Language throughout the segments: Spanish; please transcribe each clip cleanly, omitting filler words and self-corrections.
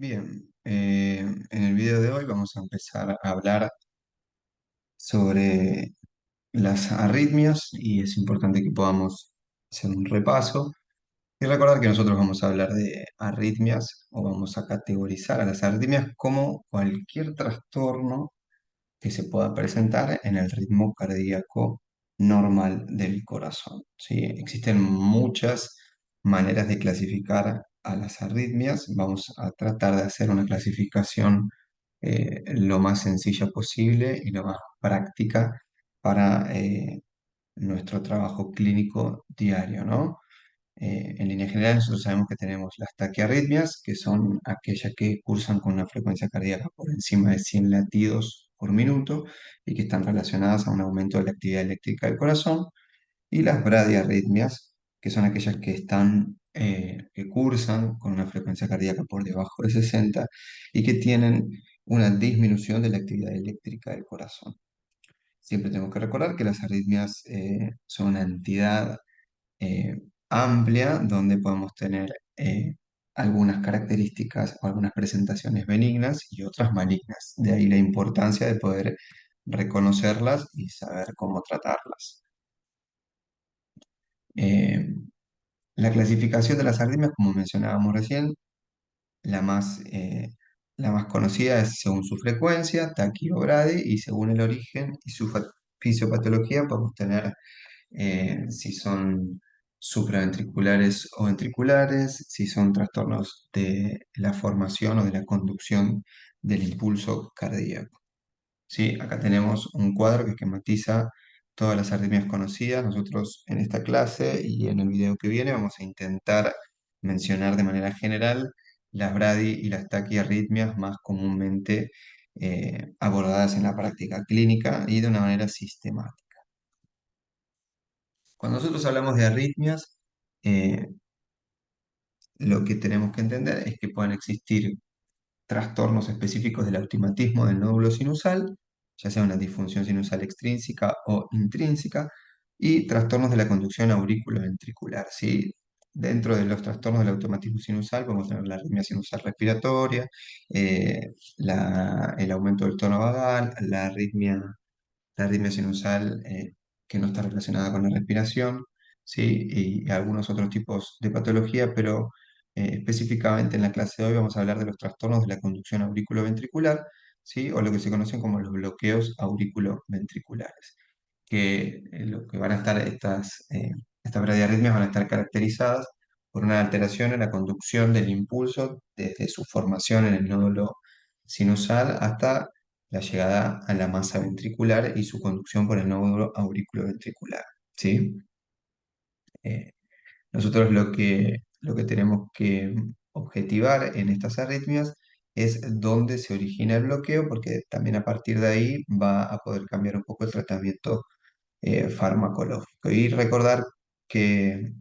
Bien, en el video de hoy vamos a empezar a hablar sobre las arritmias y es importante que podamos hacer un repaso y recordar que nosotros vamos a hablar de arritmias o vamos a categorizar a las arritmias como cualquier trastorno que se pueda presentar en el ritmo cardíaco normal del corazón, ¿sí? Existen muchas maneras de clasificar a las arritmias. Vamos a tratar de hacer una clasificación lo más sencilla posible y lo más práctica para nuestro trabajo clínico diario, ¿no? En línea general, nosotros sabemos que tenemos las taquiarritmias, que son aquellas que cursan con una frecuencia cardíaca por encima de 100 latidos por minuto y que están relacionadas a un aumento de la actividad eléctrica del corazón, y las bradiarritmias, que son aquellas que que cursan con una frecuencia cardíaca por debajo de 60 y que tienen una disminución de la actividad eléctrica del corazón. Siempre tenemos que recordar que las arritmias son una entidad eh, amplia donde podemos tener algunas características o algunas presentaciones benignas y otras malignas. De ahí la importancia de poder reconocerlas y saber cómo tratarlas. Eh, la clasificación de las arritmias, como mencionábamos recién, la más, eh, la más conocida es según su frecuencia, taqui o bradi, y según el origen y su fisiopatología podemos tener si son supraventriculares o ventriculares, si son trastornos de la formación o de la conducción del impulso cardíaco. ¿Sí? Acá tenemos un cuadro que esquematiza todas las arritmias conocidas. Nosotros en esta clase y en el video que viene vamos a intentar mencionar de manera general las bradi y las taquiarritmias más comúnmente abordadas en la práctica clínica y de una manera sistemática. Cuando nosotros hablamos de arritmias, eh, lo que tenemos que entender es que pueden existir trastornos específicos del automatismo del nódulo sinusal, ya sea una disfunción sinusal extrínseca o intrínseca, y trastornos de la conducción auriculoventricular, ¿sí? Dentro de los trastornos del automatismo sinusal podemos tener la arritmia sinusal respiratoria, el aumento del tono vagal, la arritmia sinusal que no está relacionada con la respiración, ¿sí? Y algunos otros tipos de patología, pero específicamente en la clase de hoy vamos a hablar de los trastornos de la conducción auriculoventricular, ¿sí? O lo que se conocen como los bloqueos auriculoventriculares, que lo que van a estar estas bradiarritmias van a estar caracterizadas por una alteración en la conducción del impulso desde su formación en el nódulo sinusal hasta la llegada a la masa ventricular y su conducción por el nódulo auriculoventricular, ¿sí? Eh, Nosotros lo que tenemos que objetivar en estas arritmias es dónde se origina el bloqueo, porque también a partir de ahí va a poder cambiar un poco el tratamiento farmacológico. Y recordar que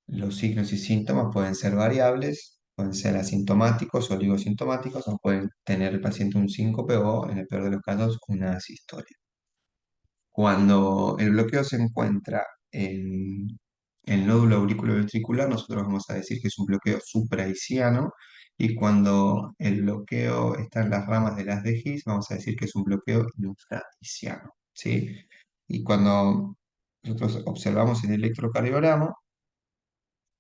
los signos y síntomas pueden ser variables, pueden ser asintomáticos o oligosintomáticos, o pueden tener el paciente un síncope o, en el peor de los casos, una asistolia. Cuando el bloqueo se encuentra en el nódulo auriculoventricular, nosotros vamos a decir que es un bloqueo supraisiano, y cuando el bloqueo está en las ramas de las de His, vamos a decir que es un bloqueo infraisiano, ¿sí? Y cuando nosotros observamos el electrocardiograma,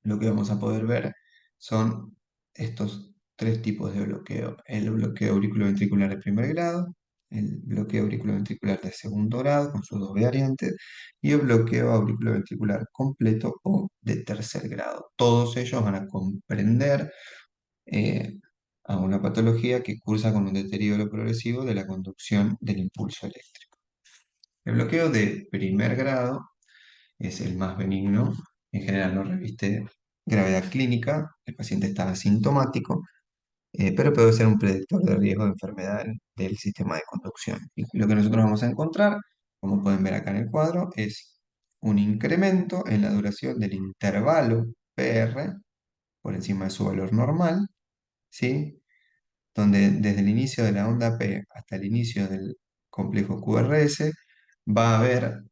lo que vamos a poder ver son estos tres tipos de bloqueo: el bloqueo auriculoventricular de primer grado, el bloqueo auriculoventricular de segundo grado con sus dos variantes, y el bloqueo auriculoventricular completo o de tercer grado. Todos ellos van a comprender eh, a una patología que cursa con un deterioro progresivo de la conducción del impulso eléctrico. El bloqueo de primer grado es el más benigno, en general no reviste gravedad clínica, el paciente está asintomático, pero puede ser un predictor de riesgo de enfermedad del sistema de conducción. Y lo que nosotros vamos a encontrar, como pueden ver acá en el cuadro, es un incremento en la duración del intervalo PR por encima de su valor normal, ¿sí? Donde desde el inicio de la onda P hasta el inicio del complejo QRS va a haber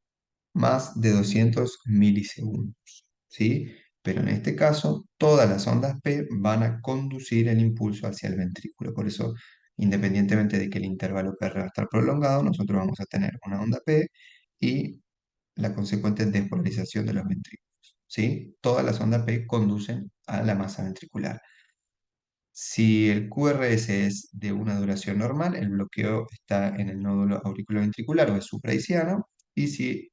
más de 200 milisegundos, ¿sí? Pero en este caso, todas las ondas P van a conducir el impulso hacia el ventrículo. Por eso, independientemente de que el intervalo PR va a estar prolongado, nosotros vamos a tener una onda P y la consecuente despolarización de los ventrículos. ¿Sí? Todas las ondas P conducen a la masa ventricular. Si el QRS es de una duración normal, el bloqueo está en el nódulo auriculoventricular o es supraiciano, y si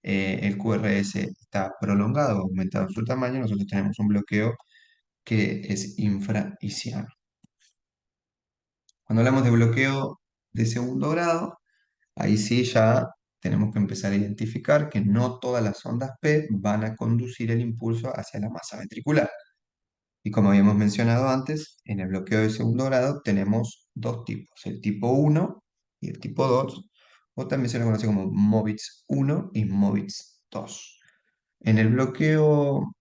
el QRS está prolongado o aumentado en su tamaño, nosotros tenemos un bloqueo que es infraiciano. Cuando hablamos de bloqueo de segundo grado, ahí sí ya tenemos que empezar a identificar que no todas las ondas P van a conducir el impulso hacia la masa ventricular. Y como habíamos mencionado antes, en el bloqueo de segundo grado tenemos dos tipos, el tipo 1 y el tipo 2, o también se lo conoce como MOVITS 1 y MOVITS 2. En el bloqueo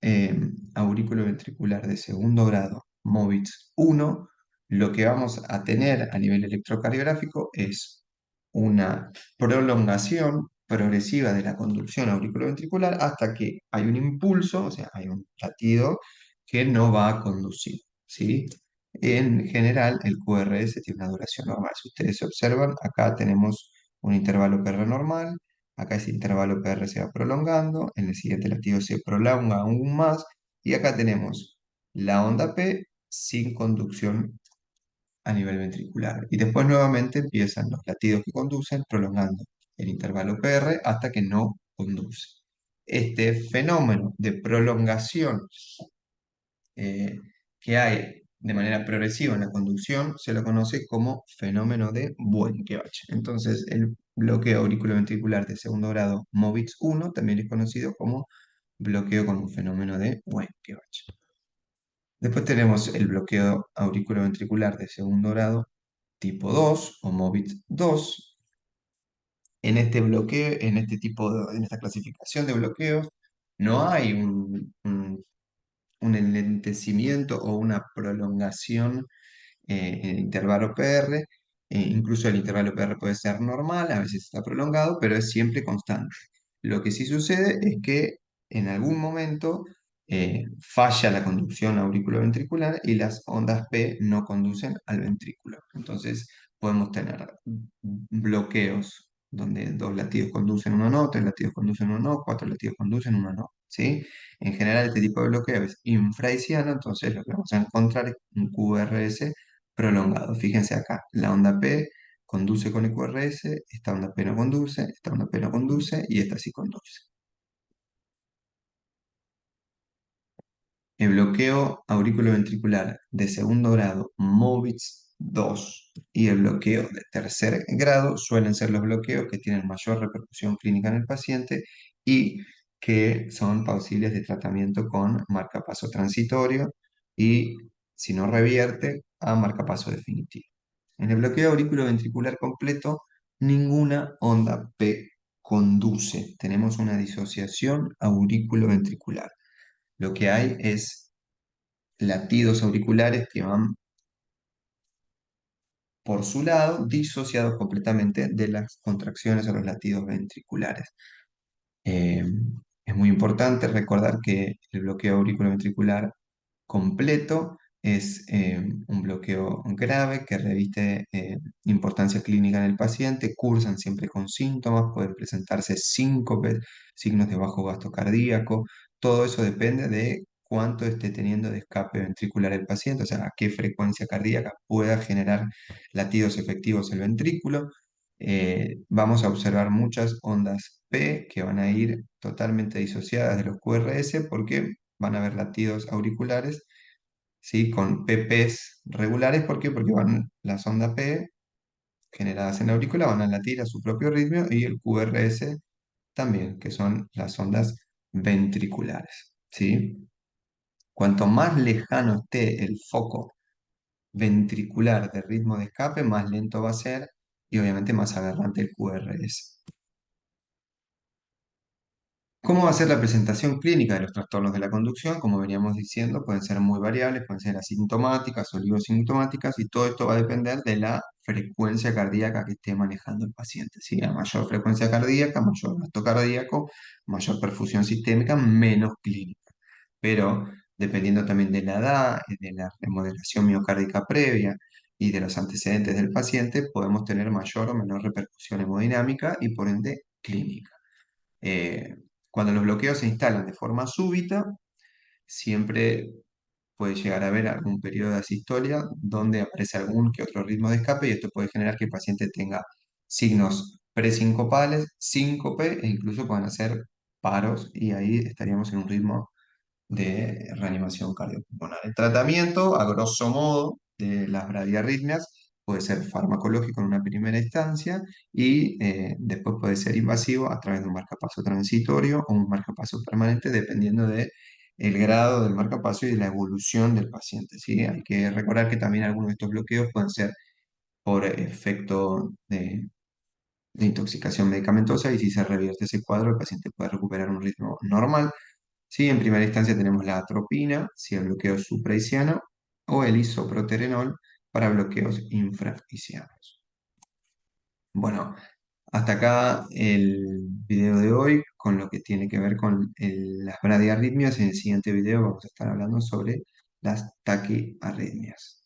eh, auriculoventricular de segundo grado, MOVITS 1, lo que vamos a tener a nivel electrocardiográfico es una prolongación progresiva de la conducción auriculoventricular hasta que hay un impulso, o sea, hay un latido que no va a conducir, ¿sí? En general, el QRS tiene una duración normal. Si ustedes observan, acá tenemos un intervalo PR normal, acá ese intervalo PR se va prolongando, en el siguiente latido se prolonga aún más, y acá tenemos la onda P sin conducción a nivel ventricular. Y después nuevamente empiezan los latidos que conducen, prolongando el intervalo PR hasta que no conduce. Este fenómeno de prolongación eh, que hay de manera progresiva en la conducción se lo conoce como fenómeno de Buen-Kevat. Entonces, el bloqueo auriculoventricular de segundo grado MOVITS 1 también es conocido como bloqueo con un fenómeno de Buen-Kevat. Después tenemos el bloqueo auriculoventricular de segundo grado tipo 2 o MOVITS 2. En este bloqueo, en este tipo en esta clasificación de bloqueos, no hay un enlentecimiento o una prolongación en el intervalo PR. Incluso el intervalo PR puede ser normal, a veces está prolongado, pero es siempre constante. Lo que sí sucede es que en algún momento falla la conducción auriculoventricular y las ondas P no conducen al ventrículo. Entonces podemos tener bloqueos donde dos latidos conducen, uno no, tres latidos conducen, uno no, cuatro latidos conducen, uno no, ¿sí? En general, este tipo de bloqueo es infraiciano, entonces lo que vamos a encontrar es un QRS prolongado. Fíjense acá, la onda P conduce con el QRS, esta onda P no conduce, esta onda P no conduce y esta sí conduce. El bloqueo auriculoventricular de segundo grado, MOVITS 2, y el bloqueo de tercer grado suelen ser los bloqueos que tienen mayor repercusión clínica en el paciente y que son posibles de tratamiento con marcapaso transitorio y, si no revierte, a marcapaso definitivo. En el bloqueo auriculoventricular completo, ninguna onda P conduce. Tenemos una disociación auriculoventricular. Lo que hay es latidos auriculares que van por su lado, disociados completamente de las contracciones o los latidos ventriculares. Eh, es muy importante recordar que el bloqueo auriculoventricular completo es un bloqueo grave que reviste importancia clínica en el paciente, cursan siempre con síntomas, pueden presentarse síncopes, signos de bajo gasto cardíaco, todo eso depende de cuánto esté teniendo de escape ventricular el paciente, o sea, a qué frecuencia cardíaca pueda generar latidos efectivos el ventrículo. Vamos a observar muchas ondas P que van a ir totalmente disociadas de los QRS porque van a haber latidos auriculares, ¿sí? Con PPs regulares. ¿Por qué? Porque las ondas P generadas en la aurícula van a latir a su propio ritmo y el QRS también, que son las ondas ventriculares, ¿sí? Cuanto más lejano esté el foco ventricular de ritmo de escape, más lento va a ser y obviamente más aberrante el QRS. ¿Cómo va a ser la presentación clínica de los trastornos de la conducción? Como veníamos diciendo, pueden ser muy variables, pueden ser asintomáticas, oligosintomáticas, y todo esto va a depender de la frecuencia cardíaca que esté manejando el paciente. ¿Sí? A mayor frecuencia cardíaca, mayor gasto cardíaco, mayor perfusión sistémica, menos clínica. pero dependiendo también de la edad, de la remodelación miocárdica previa y de los antecedentes del paciente, podemos tener mayor o menor repercusión hemodinámica y por ende clínica. Eh, Cuando los bloqueos se instalan de forma súbita, siempre puede llegar a haber algún periodo de asistolia donde aparece algún que otro ritmo de escape y esto puede generar que el paciente tenga signos presincopales, síncope e incluso puedan hacer paros y ahí estaríamos en un ritmo de reanimación cardiopulmonar. El tratamiento, a grosso modo, de las bradiarritmias puede ser farmacológico en una primera instancia y después puede ser invasivo a través de un marcapaso transitorio o un marcapaso permanente, dependiendo de el grado del marcapaso y de la evolución del paciente, ¿sí? Hay que recordar que también algunos de estos bloqueos pueden ser por efecto de intoxicación medicamentosa y si se revierte ese cuadro, el paciente puede recuperar un ritmo normal. Sí, en primera instancia tenemos la atropina, si el bloqueo es supraiciano, o el isoproterenol para bloqueos infraicianos. Bueno, hasta acá el video de hoy con lo que tiene que ver con las bradiarritmias. En el siguiente video vamos a estar hablando sobre las taquiarritmias.